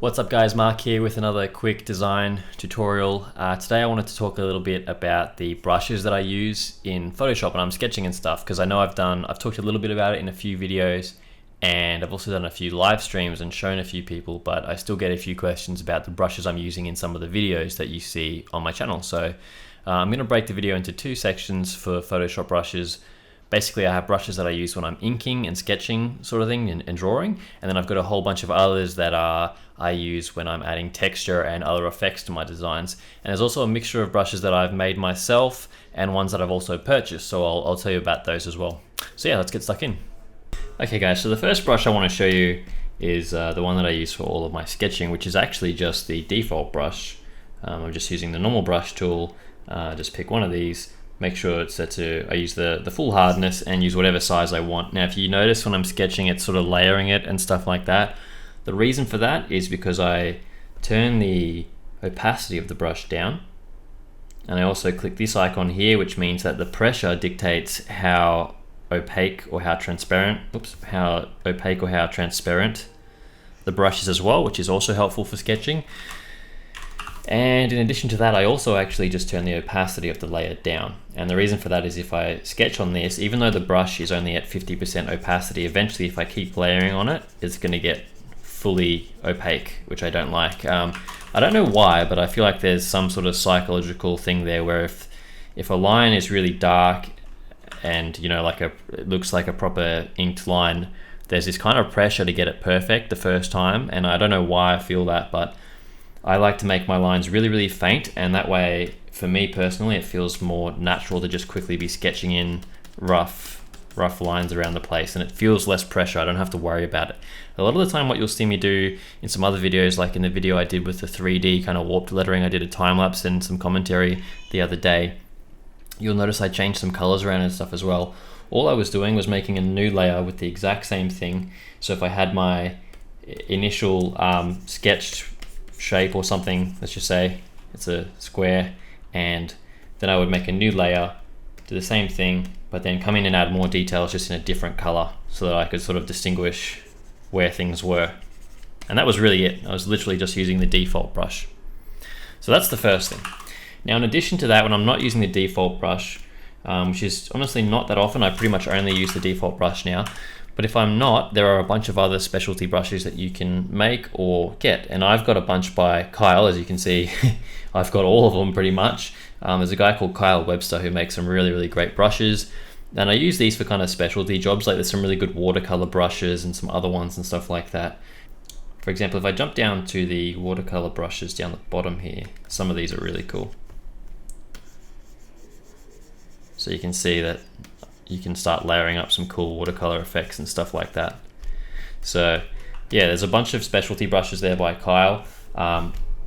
What's up guys, Mark here with another quick design tutorial. Today I wanted to talk a little bit about the brushes that I use in Photoshop when I'm sketching and stuff, because I know I've talked a little bit about it in a few videos, and I've also done a few live streams and shown a few people, but I still get a few questions about the brushes I'm using in some of the videos that you see on my channel. So I'm going to break the video into two sections for Photoshop brushes. Basically, I have brushes that I use when I'm inking and sketching sort of thing and drawing, and then I've got a whole bunch of others that I use when I'm adding texture and other effects to my designs. And there's also a mixture of brushes that I've made myself and ones that I've also purchased, so I'll tell you about those as well. So yeah, let's get stuck in. Okay guys, so the first brush I want to show you is the one that I use for all of my sketching, which is actually just the default brush. I'm just using the normal brush tool. Just pick one of these. Make sure it's set to, I use the full hardness and use whatever size I want. Now if you notice when I'm sketching it's sort of layering it and stuff like that, the reason for that is because I turn the opacity of the brush down, and I also click this icon here, which means that the pressure dictates how opaque or how transparent the brush is as well, which is also helpful for sketching. And in addition to that, I also actually just turn the opacity of the layer down. And the reason for that is if I sketch on this, even though the brush is only at 50% opacity, eventually if I keep layering on it, it's going to get fully opaque, which I don't like. I don't know why, but I feel like there's some sort of psychological thing there where if a line is really dark and it looks like a proper inked line, there's this kind of pressure to get it perfect the first time. And I don't know why I feel that, but I like to make my lines really, really faint, and that way, for me personally, it feels more natural to just quickly be sketching in rough lines around the place, and it feels less pressure. I don't have to worry about it. A lot of the time what you'll see me do in some other videos, like in the video I did with the 3D kind of warped lettering, I did a time lapse and some commentary the other day, you'll notice I changed some colors around and stuff as well. All I was doing was making a new layer with the exact same thing. So if I had my initial sketched shape or something, let's just say it's a square, and then I would make a new layer, do the same thing, but then come in and add more details just in a different color so that I could sort of distinguish where things were. And that was really it. I was literally just using the default brush. So that's the first thing. Now in addition to that, when I'm not using the default brush, which is honestly not that often, I pretty much only use the default brush now. But if I'm not, there are a bunch of other specialty brushes that you can make or get. And I've got a bunch by Kyle, as you can see. I've got all of them pretty much. There's a guy called Kyle Webster who makes some really, really great brushes. And I use these for kind of specialty jobs, like there's some really good watercolor brushes and some other ones and stuff like that. For example, if I jump down to the watercolor brushes down the bottom here, some of these are really cool. So you can see that you can start layering up some cool watercolor effects and stuff like that. So yeah, there's a bunch of specialty brushes there by Kyle.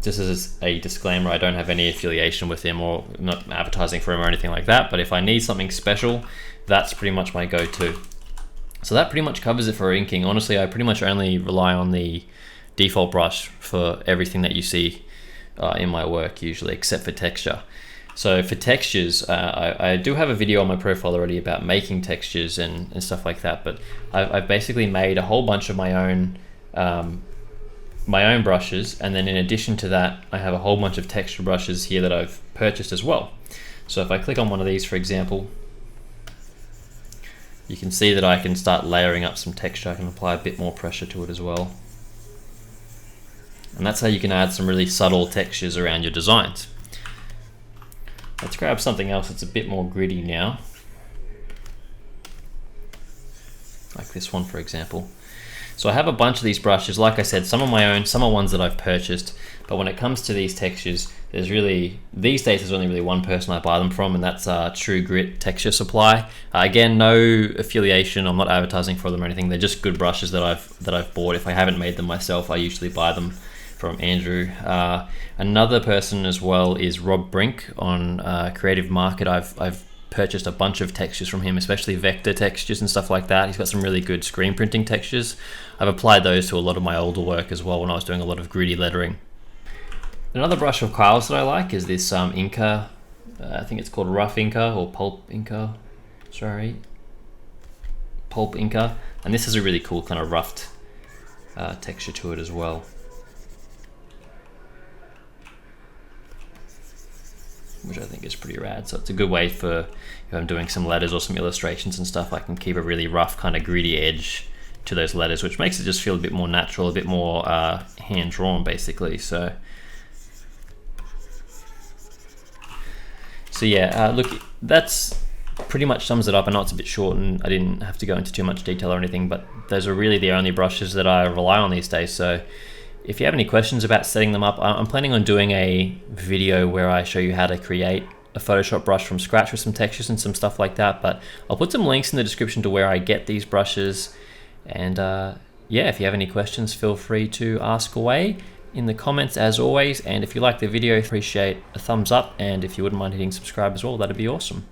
Just as a disclaimer, I don't have any affiliation with him, or I'm not advertising for him or anything like that, but if I need something special, that's pretty much my go-to. So that pretty much covers it for inking. Honestly, I pretty much only rely on the default brush for everything that you see in my work usually, except for texture. So for textures, I do have a video on my profile already about making textures and stuff like that, but I've basically made a whole bunch of my own brushes, and then in addition to that, I have a whole bunch of texture brushes here that I've purchased as well. So if I click on one of these, for example, you can see that I can start layering up some texture. I can apply a bit more pressure to it as well. And that's how you can add some really subtle textures around your designs. Let's grab something else that's a bit more gritty now. Like this one, for example. So I have a bunch of these brushes. Like I said, some are my own, some are ones that I've purchased. But when it comes to these textures, these days there's only really one person I buy them from, and that's True Grit Texture Supply. Again, no affiliation. I'm not advertising for them or anything. They're just good brushes that I've bought. If I haven't made them myself, I usually buy them from Andrew. Another person as well is Rob Brink on Creative Market. I've purchased a bunch of textures from him, especially vector textures and stuff like that. He's got some really good screen printing textures. I've applied those to a lot of my older work as well when I was doing a lot of gritty lettering. Another brush of Kyle's that I like is this Inca, I think it's called Rough Inca or Pulp Inca, and this has a really cool kind of roughed texture to it as well. which I think is pretty rad. So it's a good way for if I'm doing some letters or some illustrations and stuff, I can keep a really rough kind of gritty edge to those letters, which makes it just feel a bit more natural, a bit more hand drawn basically. So yeah, look, that's pretty much sums it up. I know it's a bit short and I didn't have to go into too much detail or anything, but those are really the only brushes that I rely on these days. So if you have any questions about setting them up, I'm planning on doing a video where I show you how to create a Photoshop brush from scratch with some textures and some stuff like that, but I'll put some links in the description to where I get these brushes. And yeah, if you have any questions, feel free to ask away in the comments as always. And if you like the video, appreciate a thumbs up, and if you wouldn't mind hitting subscribe as well, that'd be awesome.